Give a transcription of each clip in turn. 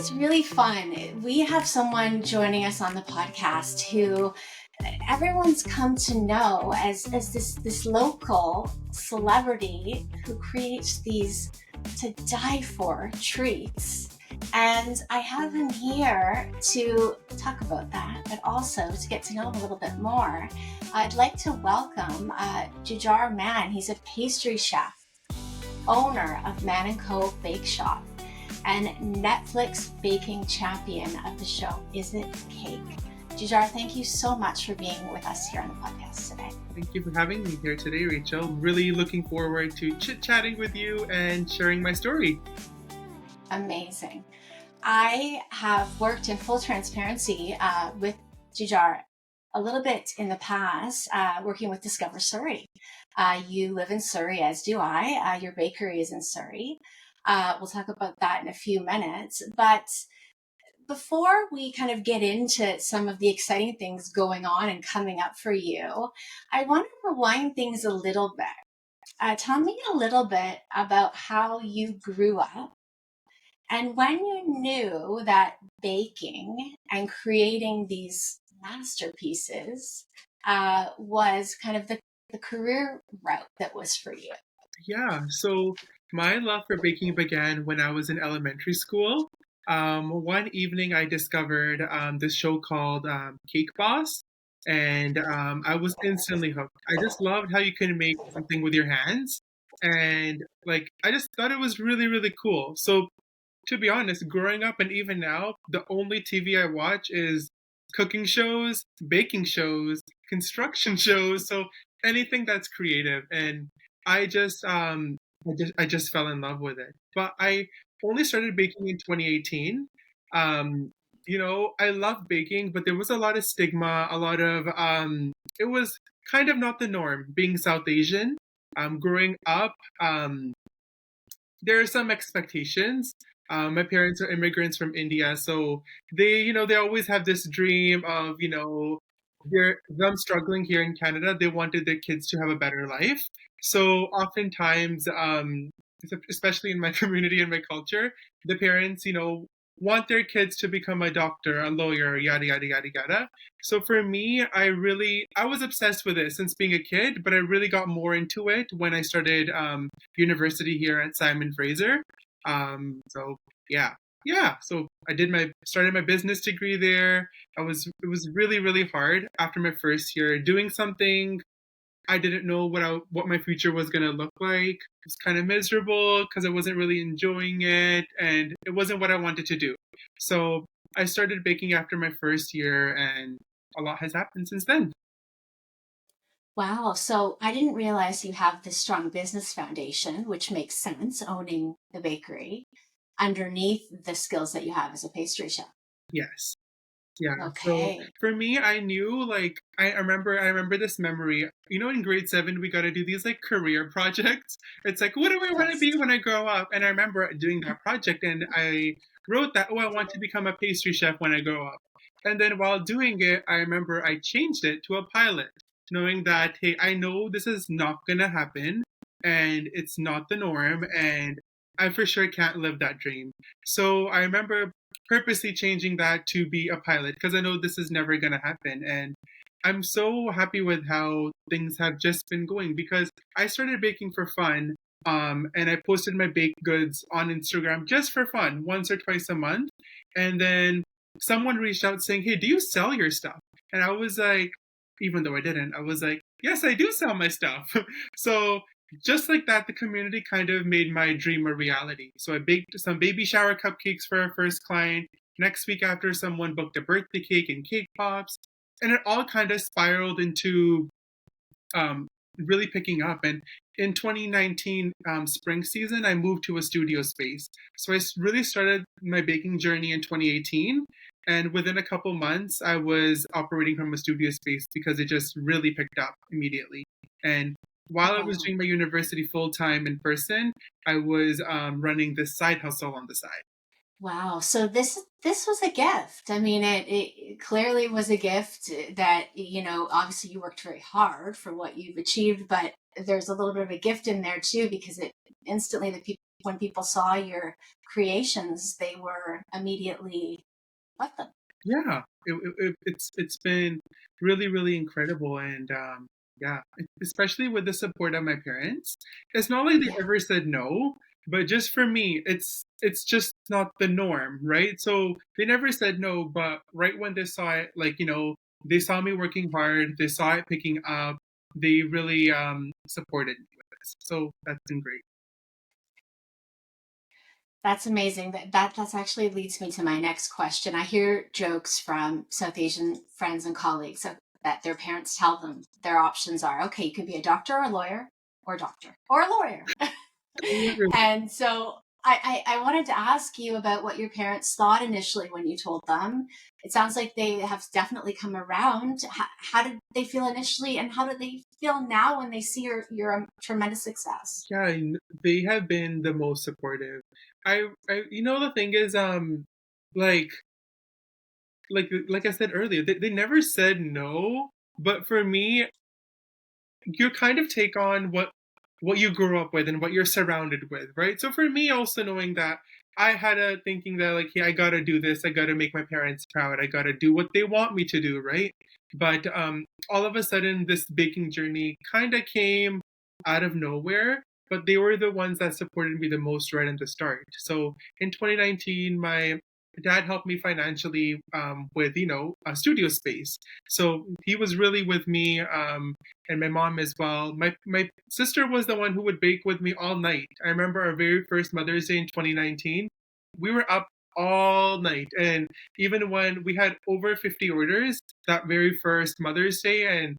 It's really fun. We have someone joining us on the podcast who everyone's come to know as this local celebrity who creates these to die for treats. And I have him here to talk about that, but also to get to know him a little bit more. I'd like to welcome Jujhar Mann. He's a pastry chef, owner of Man & Co. Bake Shop, and Netflix baking champion of the show, Is It Cake? Jujhar, thank you so much for being with us here on the podcast today. Thank you for having me here today, Rachel. Really looking forward to chit-chatting with you and sharing my story. Amazing. I have worked in full transparency with Jujhar a little bit in the past, working with Discover Surrey. You live in Surrey, as do I. Your bakery is in Surrey. We'll talk about that in a few minutes. But before we kind of get into some of the exciting things going on and coming up for you, I want to rewind things a little bit. Tell me a little bit about how you grew up and when you knew that baking and creating these masterpieces was kind of the career route that was for you. Yeah, so my love for baking began when I was in elementary school. One evening I discovered this show called Cake Boss, and I was instantly hooked. I just loved how you can make something with your hands, and I just thought it was really, really cool. So to be honest, growing up and even now, the only TV I watch is cooking shows, baking shows, construction shows, so anything that's creative. And I just I just fell in love with it. But I only started baking in 2018. Um, I love baking, but there was a lot of stigma, a lot of it was kind of not the norm being South Asian. Growing up, there are some expectations. My parents are immigrants from India, so they always have this dream of, them struggling here in Canada. They wanted their kids to have a better life. So oftentimes, especially in my community and my culture, the parents, want their kids to become a doctor, a lawyer, yada, yada, yada, yada. So for me, I was obsessed with it since being a kid, but I really got more into it when I started university here at Simon Fraser. So yeah, yeah. So started my business degree there. It was really, really hard after my first year doing something. I didn't know what my future was gonna look like. It was kind of miserable because I wasn't really enjoying it, and it wasn't what I wanted to do. So I started baking after my first year, and a lot has happened since then. Wow. So I didn't realize you have this strong business foundation, which makes sense, owning the bakery underneath the skills that you have as a pastry chef. Yes. Yeah. So Okay. for me, I knew I remember this memory. In grade 7 we got to do these career projects. It's like, what do I want to Yes. be when I grow up? And I remember doing that project, and I wrote that, oh, I want to become a pastry chef when I grow up. And then while doing it, I remember I changed it to a pilot, knowing that, hey, I know this is not gonna happen, and it's not the norm, and I for sure can't live that dream. So I remember purposely changing that to be a pilot because I know this is never going to happen. And I'm so happy with how things have just been going because I started baking for fun. And I posted my baked goods on Instagram just for fun, once or twice a month. And then someone reached out saying, hey, do you sell your stuff? And I was like, even though I didn't, I was like, yes, I do sell my stuff. So just like that, the community kind of made my dream a reality. So I baked some baby shower cupcakes for our first client. Next week after, someone booked a birthday cake and cake pops. And it all kind of spiraled into really picking up. And in 2019 spring season, I moved to a studio space. So I really started my baking journey in 2018. And within a couple months, I was operating from a studio space because it just really picked up immediately. And while I was Wow. doing my university full time in person, I was running this side hustle on the side. Wow. So this was a gift. I mean, it clearly was a gift that, obviously you worked very hard for what you've achieved, but there's a little bit of a gift in there too, because it instantly the people when people saw your creations, they were immediately like them. Yeah, it's been really really incredible, and yeah, especially with the support of my parents. It's not like they Yeah. ever said no, but just for me, it's just not the norm, right? So they never said no, but right when they saw it, like they saw me working hard, they saw it picking up, they really supported me with this. So that's been great. That's amazing. That's actually leads me to my next question. I hear jokes from South Asian friends and colleagues that their parents tell them their options are okay, you could be a doctor or a lawyer or a doctor or a lawyer. And so I wanted to ask you about what your parents thought initially when you told them. It sounds like they have definitely come around. How did they feel initially, and how do they feel now when they see your tremendous success? Yeah, they have been the most supportive. The thing is, like, like I said earlier, they never said no. But for me, you kind of take on what you grew up with and what you're surrounded with, right? So for me, also knowing that I had a thinking that like, hey, I gotta do this, I gotta make my parents proud, I gotta do what they want me to do, right? But all of a sudden, this baking journey kind of came out of nowhere. But they were the ones that supported me the most right at the start. So in 2019, my dad helped me financially with a studio space. So he was really with me. And my mom as well. My sister was the one who would bake with me all night. I remember our very first Mother's Day in 2019. We were up all night, and even when we had over 50 orders that very first Mother's Day, and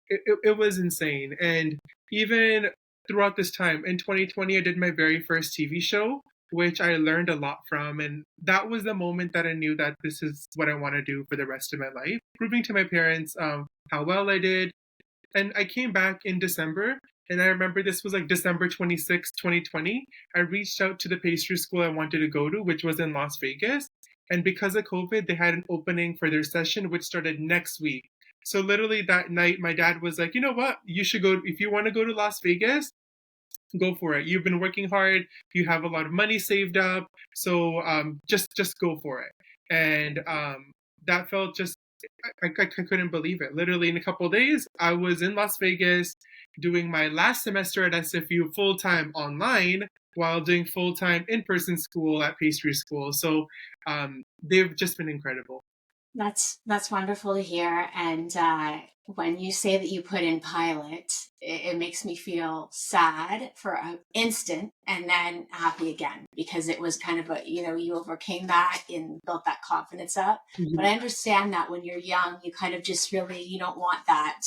it was insane. And even throughout this time in 2020, I did my very first TV show, which I learned a lot from, and that was the moment that I knew that this is what I want to do for the rest of my life, proving to my parents how well I did. And I came back in December, and I remember this was like December 26th, 2020. I reached out to the pastry school I wanted to go to, which was in Las Vegas. And because of COVID, they had an opening for their session, which started next week. So literally that night, my dad was like, you know what? You should go, if you want to go to Las Vegas, go for it. You've been working hard. You have a lot of money saved up. So just go for it. And that felt just I couldn't believe it. Literally in a couple of days, I was in Las Vegas doing my last semester at SFU full time online while doing full time in person school at pastry school. So they've just been incredible. That's wonderful to hear. And when you say that you put in pilot, it makes me feel sad for an instant and then happy again, because it was kind of you overcame that and built that confidence up. But Mhm. I understand that when you're young, you kind of just really you don't want that.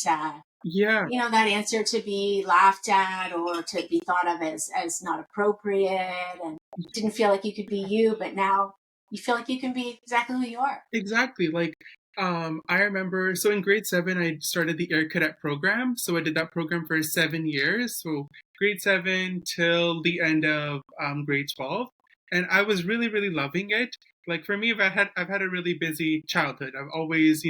Yeah, That answer to be laughed at or to be thought of as not appropriate, and didn't feel like you could be you, but now you feel like you can be exactly who you are. exactly. Like, I remember, so in grade seven, I started the Air Cadet program. So I did that program for 7 years. So grade seven till the end of grade 12. And I was really, really loving it. Like for me, I've had a really busy childhood. I've always,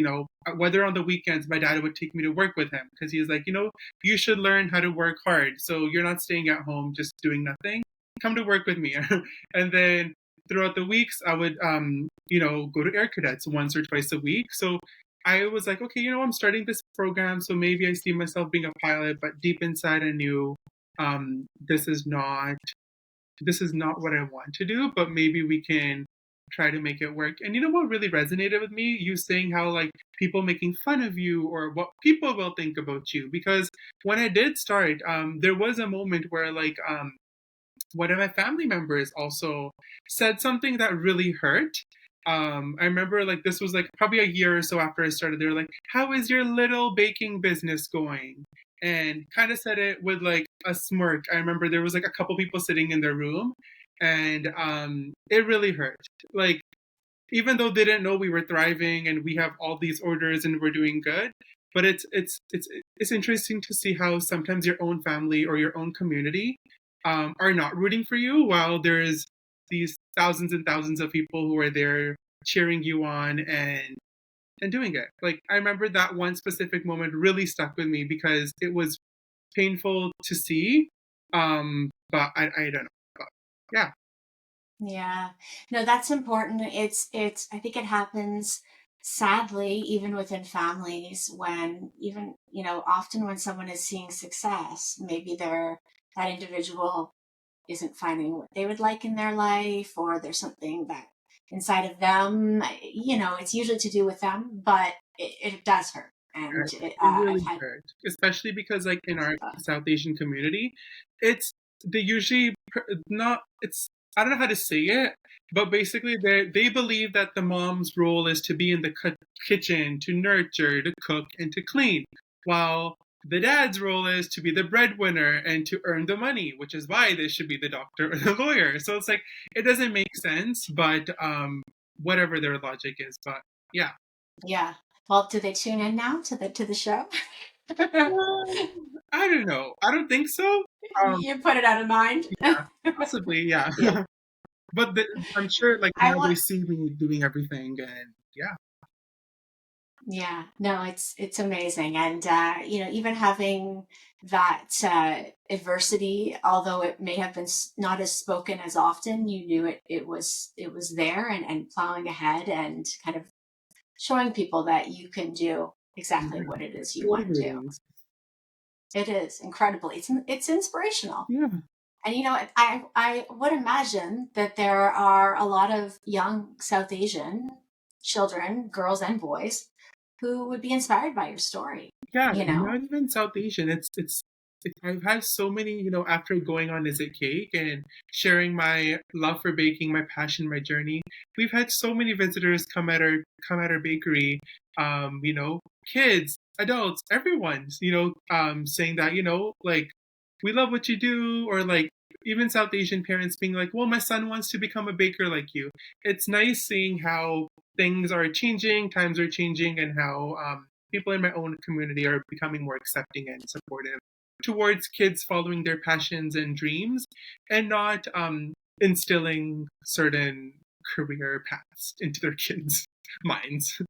whether on the weekends, my dad would take me to work with him because he's like, you should learn how to work hard. So you're not staying at home just doing nothing. Come to work with me. And then throughout the weeks, I would, go to Air Cadets once or twice a week. So I was like, okay, I'm starting this program, so maybe I see myself being a pilot. But deep inside, I knew this is not what I want to do. But maybe we can try to make it work. And you know what really resonated with me? You saying how like people making fun of you or what people will think about you. Because when I did start, there was a moment where like one of my family members also said something that really hurt. I remember like this was like probably a year or so after I started. They were like, "How is your little baking business going?" And kind of said it with like a smirk. I remember there was like a couple people sitting in their room, and it really hurt. Like even though they didn't know we were thriving and we have all these orders and we're doing good, but it's interesting to see how sometimes your own family or your own community are not rooting for you while there's these thousands and thousands of people who are there cheering you on and doing it. Like I remember that one specific moment really stuck with me because it was painful to see, but I don't know. Yeah. Yeah. No, that's important. It's I think it happens sadly even within families when even, often when someone is seeing success, maybe that individual isn't finding what they would like in their life, or there's something that inside of them, it's usually to do with them, but it does hurt. And It I've really had, hurt, especially because like in our South Asian community, it's they usually not. It's I don't know how to say it, but basically they believe that the mom's role is to be in the kitchen, to nurture, to cook, and to clean, while the dad's role is to be the breadwinner and to earn the money, which is why they should be the doctor or the lawyer. So it's like it doesn't make sense, but whatever their logic is, but yeah. yeah. Well, do they tune in now to the show? I don't know. I don't think so. Um, You put it out of mind. yeah, possibly, yeah. Yeah. But I'm sure, like I now they want see me doing everything, and yeah, Yeah, no, it's amazing, and even having that adversity, although it may have been not as spoken as often, you knew it was there, and plowing ahead and kind of showing people that you can do exactly yeah, what it is it's you want to do. motivating. It is incredibly. It's inspirational, Yeah, and I would imagine that there are a lot of young South Asian children, girls and boys, who would be inspired by your story, yeah. you know? Not even South Asian. I've had so many, after going on Is It Cake and sharing my love for baking, my passion, my journey. We've had so many visitors come at our bakery. Kids, adults, everyone's, saying that, like we love what you do, or like even South Asian parents being like, well, my son wants to become a baker like you. It's nice seeing how things are changing, times are changing, and how people in my own community are becoming more accepting and supportive towards kids following their passions and dreams, and not instilling certain career paths into their kids' minds.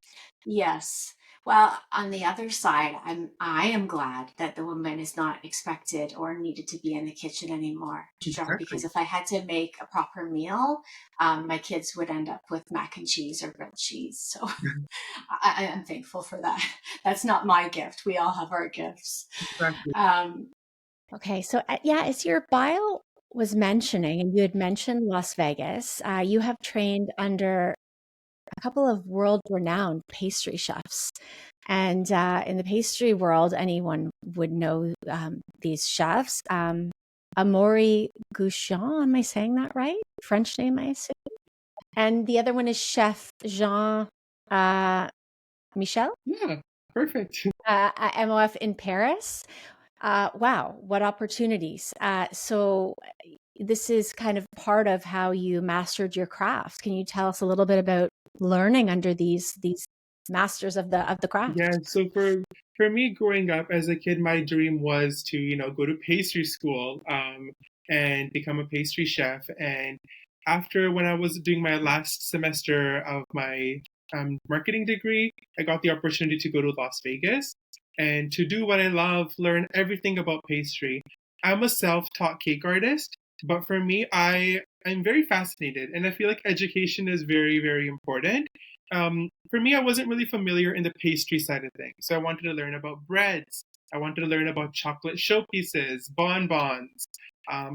Yes. Well, on the other side, I am glad that the woman is not expected or needed to be in the kitchen anymore, Jujhar, Exactly. because if I had to make a proper meal, my kids would end up with mac and cheese or grilled cheese. So I am thankful for that. That's not my gift. We all have our gifts. Exactly. Um, Okay, so yeah, as your bio was mentioning, and you had mentioned Las Vegas, you have trained under a couple of world-renowned pastry chefs. And in the pastry world, anyone would know these chefs. Amaury Gouchon, am I saying that right? French name, I assume. And the other one is Chef Jean Michel, Yeah, perfect. at MOF in Paris. Wow, what opportunities. So this is kind of part of how you mastered your craft. Can you tell us a little bit about learning under these masters of the Yeah, craft? so for me growing up as a kid, my dream was to, go to pastry school and become a pastry chef. And after when I was doing my last semester of my marketing degree, I got the opportunity to go to Las Vegas and to do what I love, learn everything about pastry. I'm a self-taught cake artist, but for me, I'm very fascinated, and I feel like education is very, very important. For me, I wasn't really familiar in the pastry side of things. So I wanted to learn about breads. I wanted to learn about chocolate showpieces, bonbons,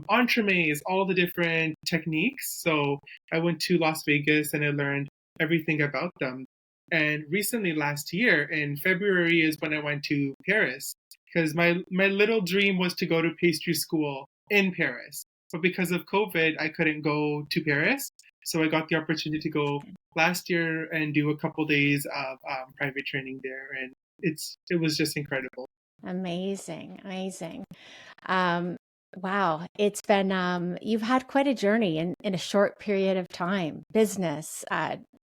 entremets, all the different techniques. So I went to Las Vegas and I learned everything about them. And recently, last year in February, is when I went to Paris because my little dream was to go to pastry school in Paris. But because of COVID, I couldn't go to Paris. So I got the opportunity to go last year and do a couple days of private training there, and it was just incredible. Amazing, amazing. Um, wow, it's been you've had quite a journey in a short period of time. Business,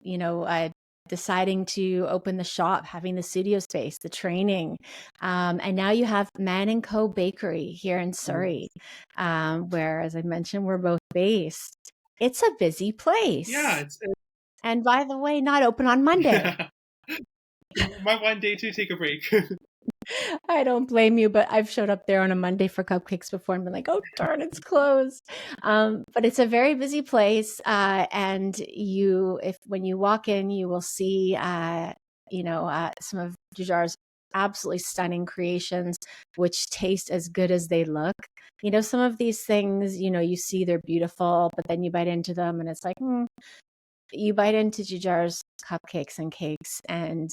you know, deciding to open the shop, having the studio space, the training, and now you have Man and Co. Bakery here in Surrey, where, as I mentioned, we're both based. It's a busy Yeah, place. And by the way, not open on Monday. yeah. My one day to take a break. I don't blame you, but I've showed up there on a Monday for cupcakes before and been like, oh, darn, it's closed. But it's a very busy place. And if when you walk in, you will see, some of Jujhar's absolutely stunning creations, which taste as good as they look. Some of these things, you see they're beautiful, but then you bite into them and it's like, you bite into Jujhar's cupcakes and cakes, and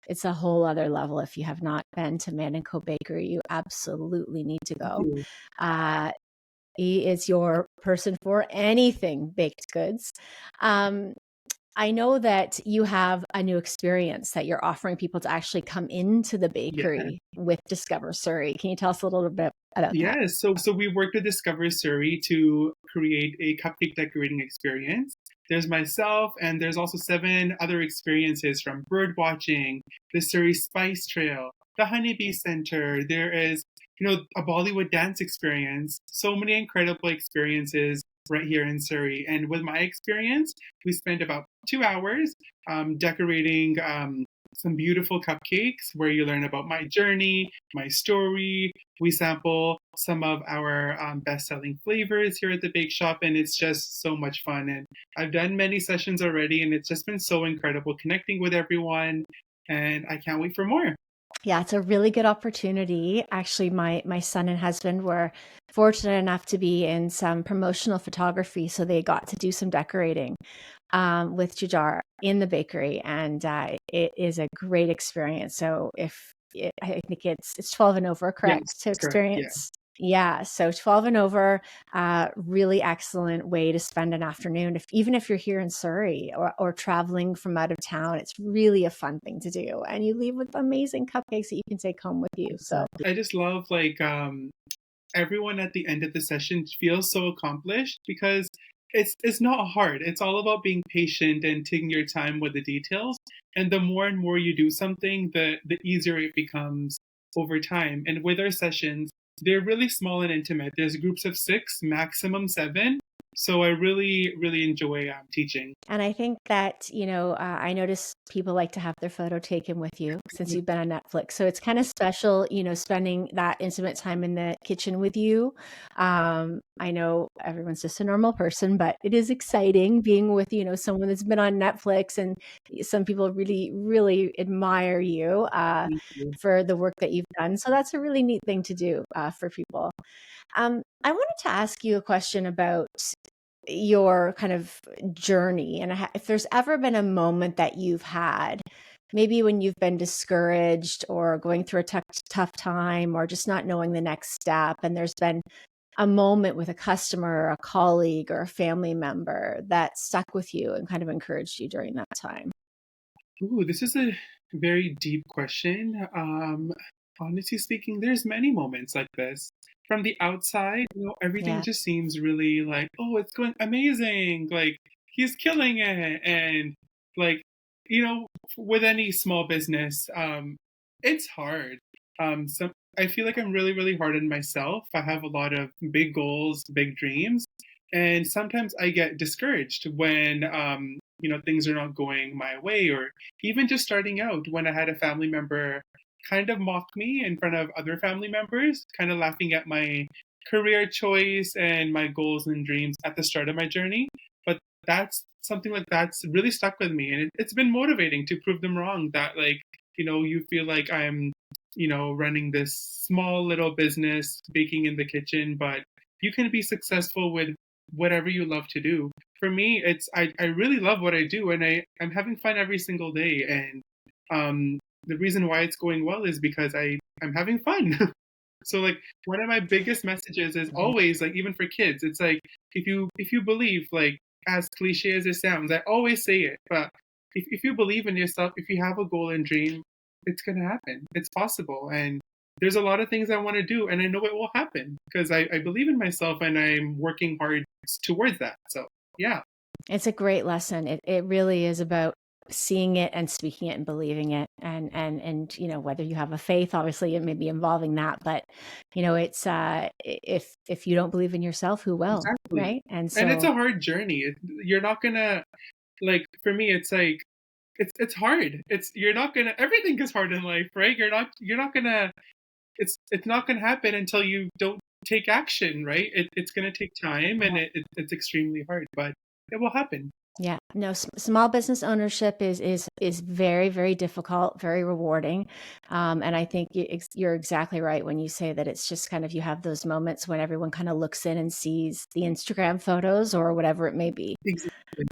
it's a whole other level. If you have not been to Man & Co Bakery, you absolutely need to go. Uh, he is your person for anything baked goods. I know that you have a new experience that you're offering people to actually come into the bakery with Discover Surrey. Can you tell us a little bit about that? Yes, so we worked with Discover Surrey to create a cupcake decorating experience. There's myself, and there's also 7 other experiences, from bird watching, the Surrey Spice Trail, the Honeybee Center. There is, a Bollywood dance experience. So many incredible experiences right here in Surrey. And with my experience, we spent about 2 hours decorating some beautiful cupcakes where you learn about my journey, my story. We sample some of our best-selling flavors here at the bake shop, and it's just so much fun. And I've done many sessions already, and it's just been so incredible connecting with everyone, and I can't wait for more. Yeah, it's a really good opportunity. Actually, my son and husband were fortunate enough to be in some promotional photography, so they got to do some decorating with Jujhar in the bakery, and it is a great experience. So I think it's 12 and over, correct, Yes, to correct. Yeah. experience? Yeah, so 12 and over, really excellent way to spend an afternoon. Even if you're here in Surrey or traveling from out of town, it's really a fun thing to do. And you leave with amazing cupcakes that you can take home with you. So I just love everyone at the end of the session feels so accomplished because it's not hard. It's all about being patient and taking your time with the details. And the more and more you do something, the easier it becomes over time. And with our sessions, they're really small and intimate. There's groups of 6, maximum 7. So I really, really enjoy teaching. And I think that, I notice people like to have their photo taken with you since you've been on Netflix. So it's kind of special, spending that intimate time in the kitchen with you. I know everyone's just a normal person, but it is exciting being with, someone that's been on Netflix, and some people really, really admire you Thank you. for the work that you've done. So that's a really neat thing to do for people. I wanted to ask you a question about your kind of journey, and if there's ever been a moment that you've had, maybe when you've been discouraged or going through a tough time or just not knowing the next step, and there's been a moment with a customer or a colleague or a family member that stuck with you and kind of encouraged you during that time. Ooh, this is a very deep question. Honestly speaking, there's many moments like this. From the outside, everything Yeah. just seems really like, oh, it's going amazing. Like, he's killing it. And like, with any small business, it's hard. So I feel like I'm really, really hard on myself. I have a lot of big goals, big dreams, and sometimes I get discouraged when things are not going my way, or even just starting out when I had a family member kind of mock me in front of other family members, kind of laughing at my career choice and my goals and dreams at the start of my journey. But that's something like that's really stuck with me, and it's been motivating to prove them wrong. That you feel like I'm running this small little business, baking in the kitchen, but you can be successful with whatever you love to do. For me, I really love what I do, and I'm having fun every single day. And the reason why it's going well is because I'm having fun. So like one of my biggest messages is always, like, even for kids, it's like, if you believe, like, as cliche as it sounds, I always say it, but if you believe in yourself, if you have a goal and dream, it's gonna happen. It's possible. And there's a lot of things I want to do, and I know it will happen because I believe in myself and I'm working hard towards that. So yeah. It's a great lesson. It really is about seeing it and speaking it and believing it, and whether you have a faith, obviously it may be involving that, but it's if you don't believe in yourself, who will, Exactly. right? And And it's so a hard journey. You're not gonna, like, for me, it's like it's hard. You're not gonna everything is hard in life, right? You're not gonna it's not gonna happen until you don't take action, right? It's gonna take time, and it's extremely hard, but it will happen. Yeah, no, small business ownership is very, very difficult, very rewarding. And I think you're exactly right when you say that it's just kind of you have those moments when everyone kind of looks in and sees the Instagram photos or whatever it may be, Exactly.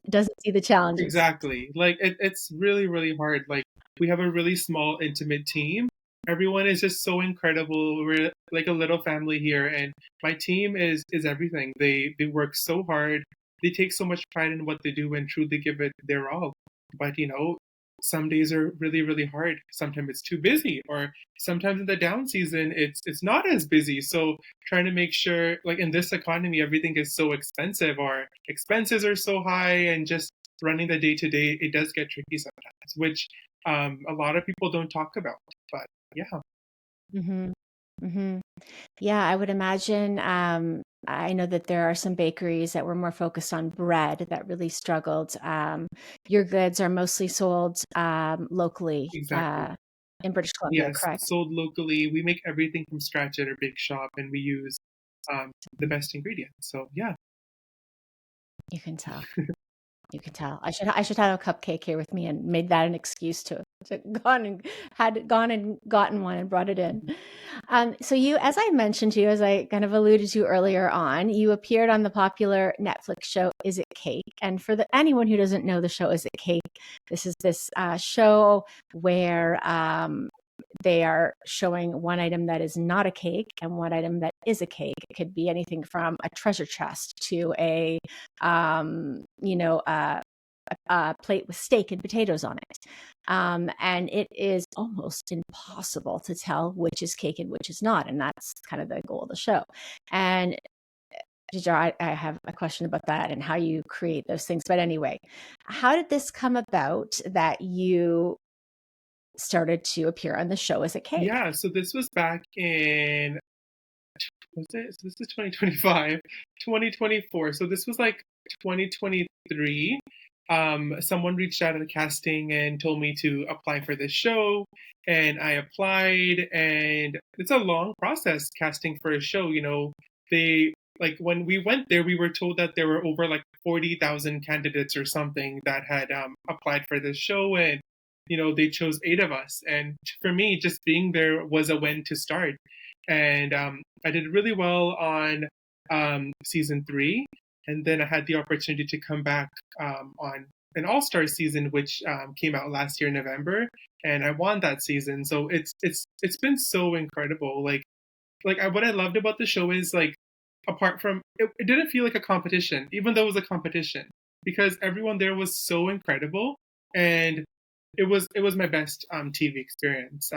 doesn't see the challenges. Exactly. Like it's really, really hard. Like we have a really small, intimate team. Everyone is just so incredible. We're like a little family here, and my team is everything. They work so hard. They take so much pride in what they do and truly give it their all. But some days are really, really hard. Sometimes it's too busy, or sometimes in the down season it's not as busy. So trying to make sure, like in this economy, everything is so expensive, or expenses are so high, and just running the day to day, it does get tricky sometimes, which a lot of people don't talk about. But yeah, Hmm. Hmm. Yeah, I would imagine. I know that there are some bakeries that were more focused on bread that really struggled. Your goods are mostly sold locally exactly. in British Columbia, Yes, correct? sold locally. We make everything from scratch at our big shop, and we use the best ingredients. So yeah, You can tell. You can tell. I should have a cupcake here with me and made that an excuse to gone and gotten one and brought it in. So you, as I mentioned to you, as I kind of alluded to earlier on, you appeared on the popular Netflix show Is It Cake? And for anyone who doesn't know the show Is It Cake, this is this show where they are showing one item that is not a cake and one item that is a cake. It could be anything from a treasure chest to a plate with steak and potatoes on it. And it is almost impossible to tell which is cake and which is not. And that's kind of the goal of the show. And Jujhar, I have a question about that and how you create those things. But anyway, how did this come about that you started to appear on the show as a cake? yeah. So this was back in was it? So this is 2025, 2024. So this was like 2023. Someone reached out at a casting and told me to apply for this show, and I applied. And it's a long process casting for a show. They like when we went there, we were told that there were over like 40,000 candidates or something that had applied for this show, and they chose 8 of us. And for me, just being there was a win to start. And I did really well on season 3, and then I had the opportunity to come back on an all-star season, which came out last year in November, and I won that season. So it's been so incredible. What I loved about the show is, like, apart from it didn't feel like a competition, even though it was a competition, because everyone there was so incredible, and it was my best TV experience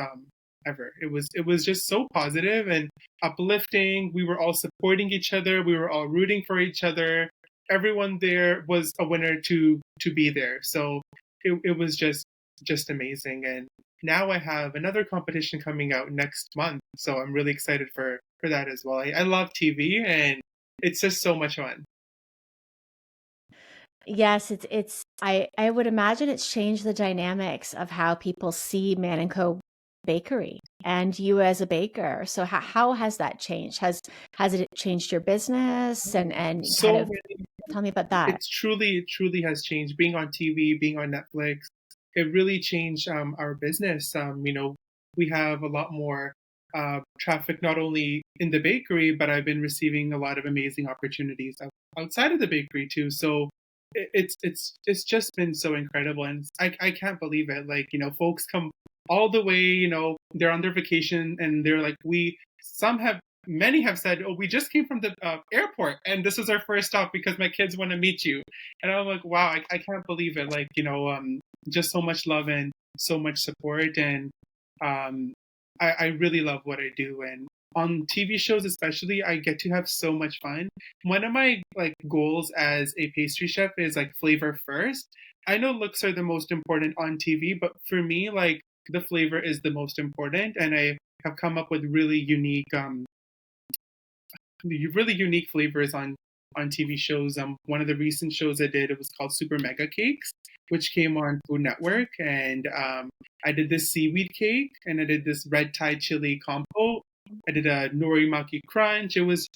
ever. It was just so positive and uplifting. We were all supporting each other. We were all rooting for each other. Everyone there was a winner to be there. So it was just amazing. And now I have another competition coming out next month. So I'm really excited for that as well. I love TV, and it's just so much fun. Yes, I would imagine it's changed the dynamics of how people see Man and Co. Bakery and you as a baker. So how has that changed? Has it changed your business and kind So of tell me about that? it truly has changed. Being on TV, being on Netflix, it really changed our business. We have a lot more traffic, not only in the bakery, but I've been receiving a lot of amazing opportunities outside of the bakery too. So it's just been so incredible, and I can't believe it. Like, folks come all the way. They're on their vacation, and they're like, many have said, "Oh, we just came from the airport, and this is our first stop because my kids want to meet you." And I'm like, wow, I can't believe it. Like, just so much love and so much support, and um, I really love what I do. And on TV shows especially, I get to have so much fun. One of my like goals as a pastry chef is like flavor first. I know looks are the most important on TV, but for me, like, the flavor is the most important, and I have come up with really unique flavors on on TV shows. One of the recent shows I did, it was called Super Mega Cakes, which came on Food Network, and I did this seaweed cake, and I did this red Thai chili compote. I did a nori maki crunch. It was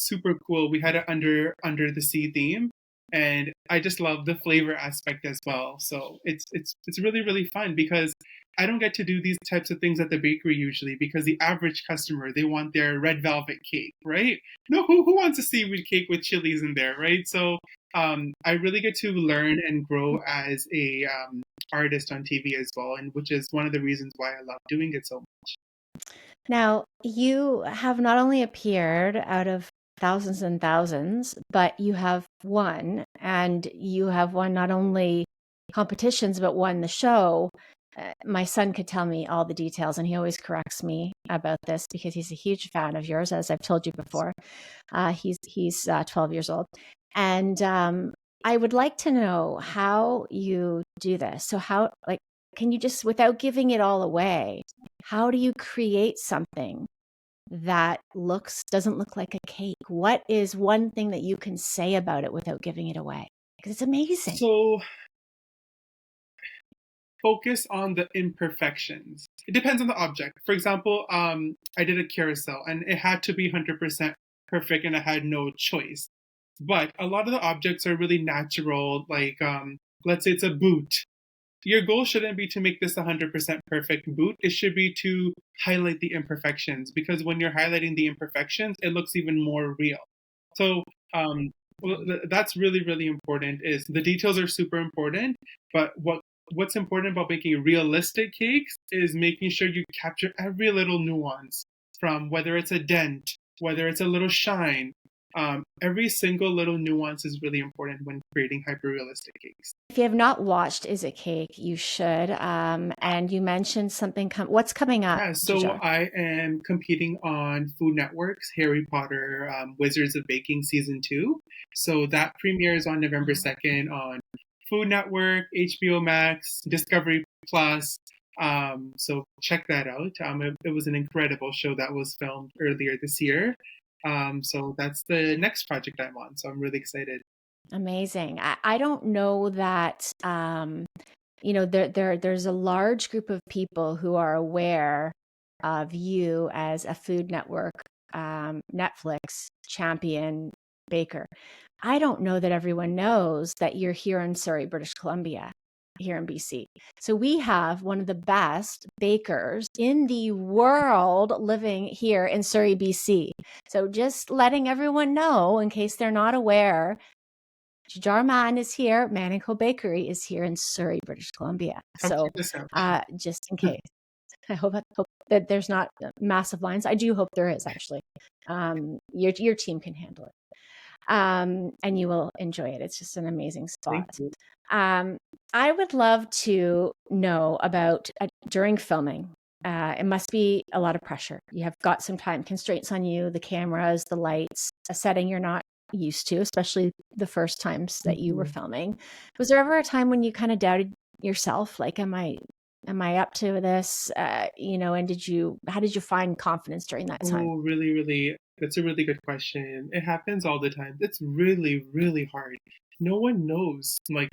super cool. We had it under the sea theme, and I just love the flavor aspect as well. So it's really really fun because I don't get to do these types of things at the bakery usually because the average customer, they want their red velvet cake, right? No, who wants a seaweed cake with chilies in there, right? So I really get to learn and grow as a artist on TV as well, and which is one of the reasons why I love doing it so much. Now, you have not only appeared out of thousands and thousands, but you have won, and you have won not only competitions, but won the show. My son could tell me all the details, and he always corrects me about this because he's a huge fan of yours, as I've told you before. He's 12 years old, and I would like to know how you do this. So how, like, can you just, without giving it all away, how do you create something that doesn't look like a cake? What is one thing that you can say about it without giving it away? Because it's amazing. So focus on the imperfections. It depends on the object. For example, I did a carousel and it had to be 100% perfect and I had no choice. But a lot of the objects are really natural, like let's say it's a boot. Your goal shouldn't be to make this 100% perfect boot. It should be to highlight the imperfections because when you're highlighting the imperfections, it looks even more real. So that's really, really important. Is the details are super important, but what's important about making realistic cakes is making sure you capture every little nuance from whether it's a dent, whether it's a little shine. Every single little nuance is really important when creating hyper-realistic cakes. If you have not watched Is It Cake, you should. And you mentioned something. What's coming up? Yeah, so Jujhar? I am competing on Food Network's Harry Potter Wizards of Baking Season 2. So that premieres on November 2nd on Food Network, HBO Max, Discovery Plus. So check that out. It was an incredible show that was filmed earlier this year. So that's the next project I'm on. So I'm really excited. Amazing. I don't know that, there's a large group of people who are aware of you as a Food Network, Netflix champion baker. I don't know that everyone knows that you're here in Surrey, British Columbia, here in BC. So we have one of the best bakers in the world living here in Surrey, BC. So just letting everyone know, in case they're not aware, Jujhar Mann is here. Man & Co. Bakery is here in Surrey, British Columbia. So just in case. I hope that there's not massive lines. I do hope there is, actually. Your team can handle it. And you will enjoy it. It's just an amazing spot. I would love to know about during filming. It must be a lot of pressure. You have got some time constraints on you, the cameras, the lights, a setting you're not used to, especially the first times that you were filming. Was there ever a time when you kind of doubted yourself? Like, am I up to this? And how did you find confidence during that time? Oh, really, really, that's a really good question. It happens all the time. It's really, really hard. No one knows like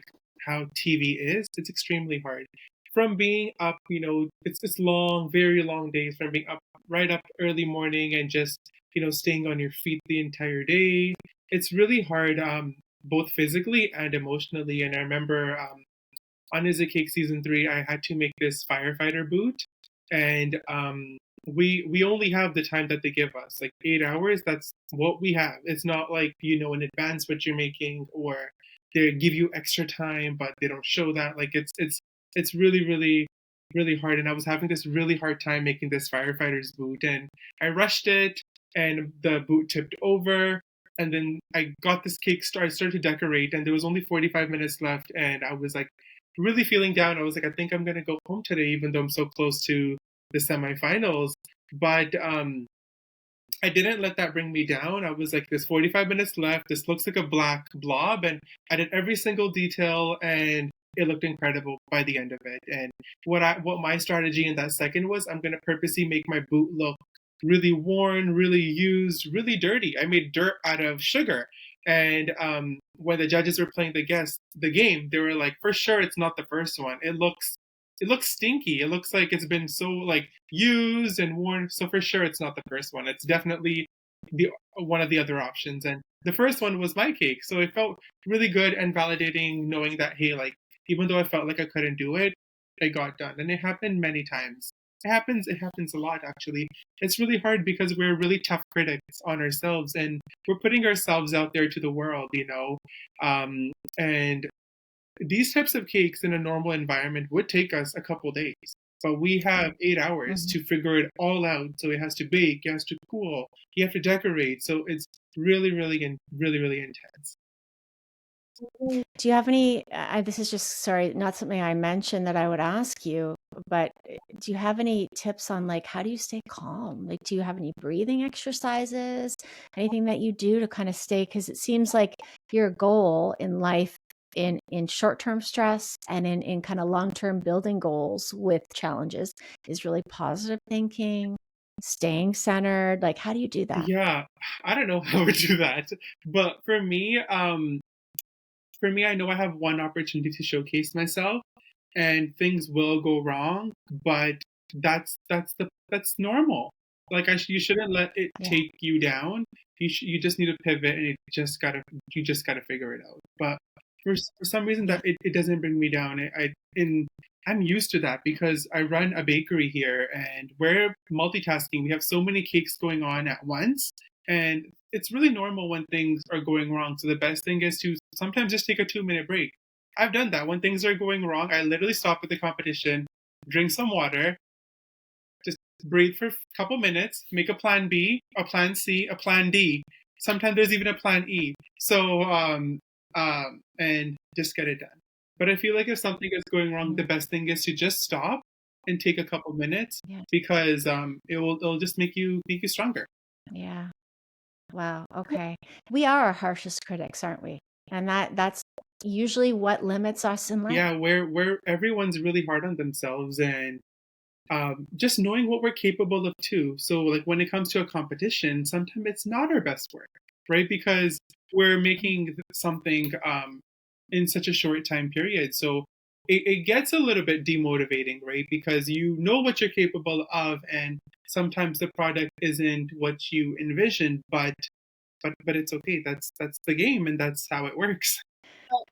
how TV is. It's extremely hard. From being up, it's long, very long days. From being up right up early morning and just staying on your feet the entire day. It's really hard, both physically and emotionally. And I remember on Is It Cake Season 3, I had to make this firefighter boot. And we only have the time that they give us, like 8 hours. That's what we have. It's not like in advance what you're making, or they give you extra time, but they don't show that. Like it's really really really hard. And I was having this really hard time making this firefighter's boot, and I rushed it, and the boot tipped over. And then I got this cake I started to decorate, and there was only 45 minutes left, and I was like really feeling down. I was like, I think I'm gonna go home today, even though I'm so close to the semifinals. But I didn't let that bring me down. I was like, there's 45 minutes left. This looks like a black blob, and I did every single detail, and it looked incredible by the end of it. And what my strategy in that second was, I'm gonna purposely make my boot look really worn, really used, really dirty. I made dirt out of sugar. And when the judges were playing the game, they were like, for sure it's not the first one. It looks stinky. It looks like it's been so like used and worn. So for sure it's not the first one. It's definitely the one of the other options. And the first one was my cake. So it felt really good and validating knowing that, hey, like even though I felt like I couldn't do it, it got done. And it happened many times. It happens a lot actually. It's really hard because we're really tough critics on ourselves and we're putting ourselves out there to the world, you know. And these types of cakes in a normal environment would take us a couple days, but we have 8 hours Mhm. to figure it all out. So it has to bake, it has to cool, you have to decorate. So it's really, really, and really, really intense. Do you have any, this is just, sorry, not something I mentioned that I would ask you, but do you have any tips on like, how do you stay calm? Like, do you have any breathing exercises, anything that you do to kind of stay? Because it seems like your goal in life in short-term stress and in kind of long-term building goals with challenges is really positive thinking, staying centered. Like, how do you do that? Yeah, I don't know how to do that, but for me, I know I have one opportunity to showcase myself, and things will go wrong, but that's normal. Like you shouldn't let it Yeah. take you down. You just need to pivot, and you just gotta figure it out. But for some reason Yeah. that it doesn't bring me down. I'm used to that because I run a bakery here and we're multitasking. We have so many cakes going on at once, and it's really normal when things are going wrong. So the best thing is to sometimes just take a 2 minute break. I've done that. When things are going wrong, I literally stop at the competition, drink some water, just breathe for a couple minutes, make a plan B, a plan C, a plan D. Sometimes there's even a plan E. So, and just get it done. But I feel like if something is going wrong, the Mm. best thing is to just stop and take a couple minutes Yeah. because it'll just make you stronger. Yeah. Wow. Okay. We are our harshest critics, aren't we? And that's usually what limits us in life. Yeah, where everyone's really hard on themselves and just knowing what we're capable of too. So like when it comes to a competition, sometimes it's not our best work, right? Because we're making something in such a short time period. So it gets a little bit demotivating, right? Because you know what you're capable of, and sometimes the product isn't what you envisioned, but it's okay. That's the game, and that's how it works.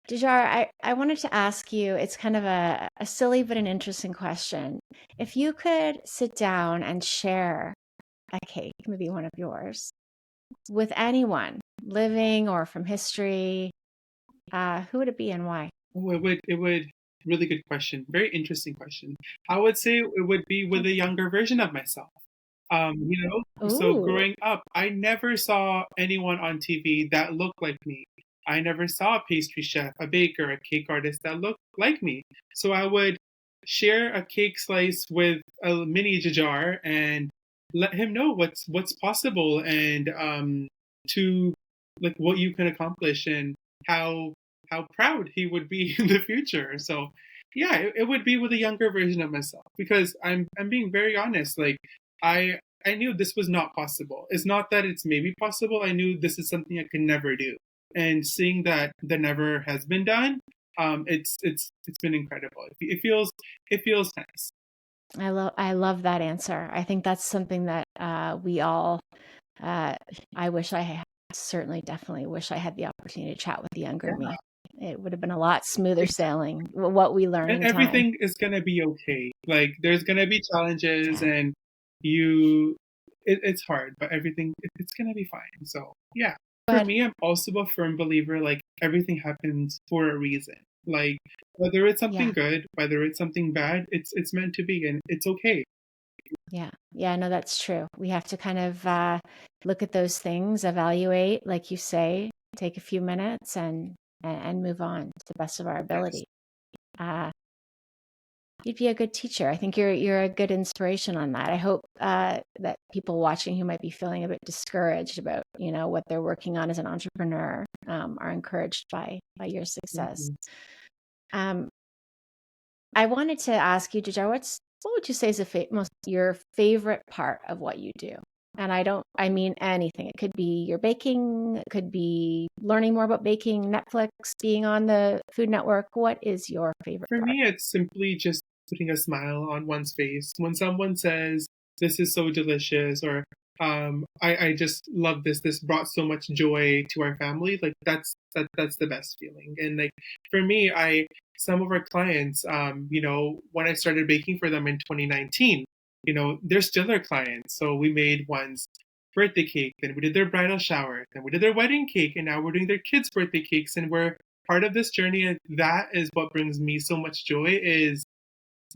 Jujhar, I wanted to ask you, it's kind of a silly but an interesting question. If you could sit down and share a cake, maybe one of yours, with anyone, living or from history, who would it be and why? Oh, it would really good question. Very interesting question. I would say it would be with a younger version of myself. You know, so Ooh. growing up, I never saw anyone on TV that looked like me. I never saw a pastry chef, a baker, a cake artist that looked like me. So I would share a cake slice with a mini Jujhar and let him know what's possible and to like what you can accomplish and how how proud he would be in the future. So yeah, it would be with a younger version of myself because I'm being very honest. Like I knew this was not possible. It's not that it's maybe possible. I knew this is something I could never do. And seeing that the never has been done, it's been incredible. It feels nice. I love that answer. I think that's something that we all uh, I wish I had, certainly definitely wish I had the opportunity to chat with the younger me. It would have been a lot smoother sailing what we learn And in time. everything is gonna be okay. Like there's gonna be challenges, Yeah. and it's hard, but it's gonna be fine. So yeah, for But me, I'm also a firm believer. Like everything happens for a reason. Like whether it's something yeah, good, whether it's something bad, it's meant to be, and it's okay. yeah, yeah, no, that's true. We have to kind of look at those things, evaluate, like you say, take a few minutes and move on to the best of our Yes. ability. Uh, You'd be a good teacher. I think you're a good inspiration on that. I hope that people watching who might be feeling a bit discouraged about what they're working on as an entrepreneur are encouraged by your success. Mhm. Um, I wanted to ask you, Jojo, what would you say is your favorite part of what you do? And I mean anything. It could be your baking, it could be learning more about baking, Netflix, being on the Food Network. What is your favorite For part? me, it's simply just putting a smile on one's face when someone says, "This is so delicious," or I just love this. This brought so much joy to our family. Like that's the best feeling. And like for me, I some of our clients, when I started baking for them in 2019, they're still our clients. So we made one's birthday cake, then we did their bridal shower, then we did their wedding cake, and now we're doing their kids' birthday cakes, and we're part of this journey. And that is what brings me so much joy, is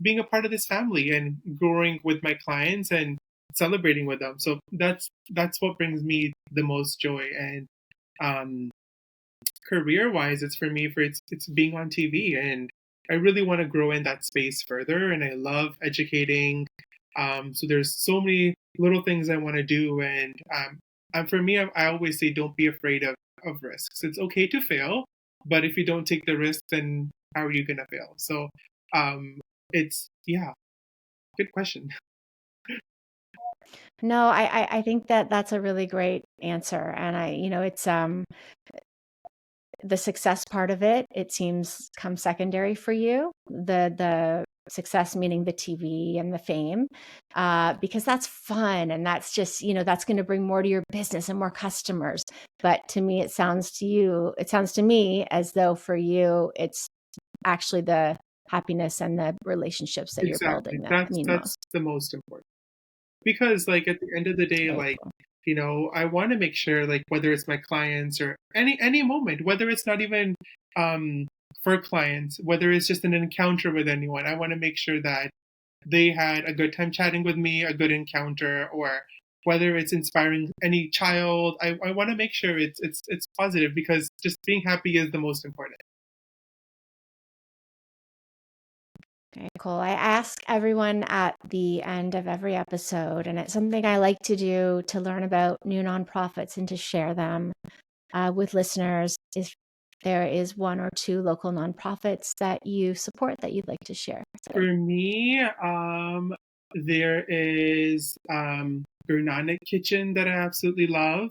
being a part of this family and growing with my clients and celebrating with them. So that's what brings me the most joy. And um, career wise, it's for me, for it's being on TV, and I really want to grow in that space further. And I love educating. So there's so many little things I want to do, and for me, I always say, don't be afraid of risks. It's okay to fail, but if you don't take the risk, then how are you gonna fail? So um, it's yeah, good question. No, I think that that's a really great answer. And it's the success part of it, it seems comes secondary for you. The success meaning the TV and the fame, because that's fun and that's just, that's going to bring more to your business and more customers. But to me, it sounds to me as though for you, it's actually the happiness and the relationships that you're Exactly. building that That's mean that's most. the most important. Because like at the end of the day, Very like, cool. I want to make sure, like, whether it's my clients or any moment, whether it's not even um for clients, whether it's just an encounter with anyone, I want to make sure that they had a good time chatting with me, a good encounter, or whether it's inspiring any child, I want to make sure it's positive, because just being happy is the most important. Very cool. I ask everyone at the end of every episode, and it's something I like to do to learn about new nonprofits and to share them with listeners. If there is one or two local nonprofits that you support that you'd like to share today. For me, there is Gurnanak Kitchen that I absolutely love,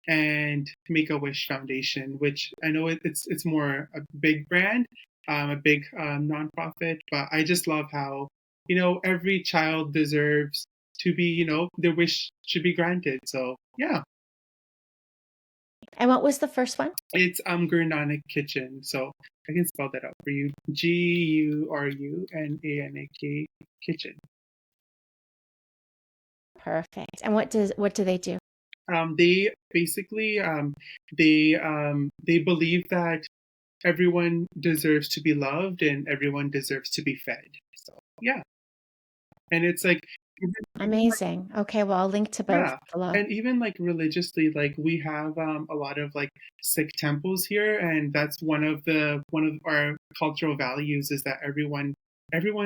and Make a Wish Foundation, which I know it's more a big brand, a big nonprofit, but I just love how every child deserves to be, their wish should be granted. So yeah, And what was the first one? it's Gurnanak Kitchen. So I can spell that out for you: Gurunanak Kitchen. Perfect. And what do they do? They basically they believe that everyone deserves to be loved and everyone deserves to be fed. So yeah, and it's like even like, Amazing. Okay, well, I'll link to both yeah, below. and even like religiously, like we have a lot of like Sikh temples here, and that's one of our cultural values, is that everyone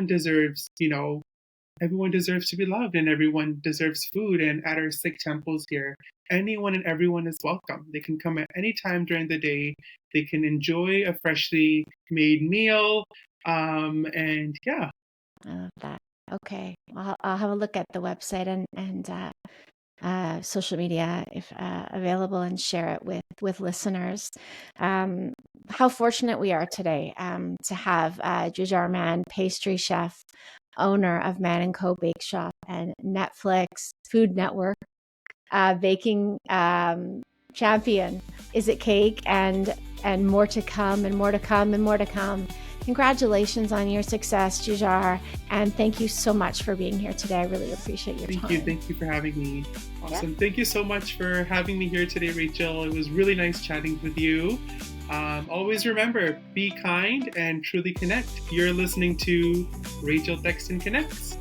deserves, everyone deserves to be loved and everyone deserves food. And at our Sikh temples here, anyone and everyone is welcome. They can come at any time during the day. They can enjoy a freshly made meal. And yeah, I love that. Okay, well, I'll have a look at the website and social media if available, and share it with listeners. How fortunate we are today to have Jujhar Mann, pastry chef, owner of Man and Co. Bake Shop and Netflix Food Network baking champion. Is it cake and more to come and more to come and more to come. Congratulations on your success, Jujhar, and thank you so much for being here today. I really appreciate your time. thank you for having me. Awesome. Yeah. Thank you so much for having me here today, Rachel. It was really nice chatting with you. Always remember, be kind and truly connect. You're listening to Rachel Texton Connects.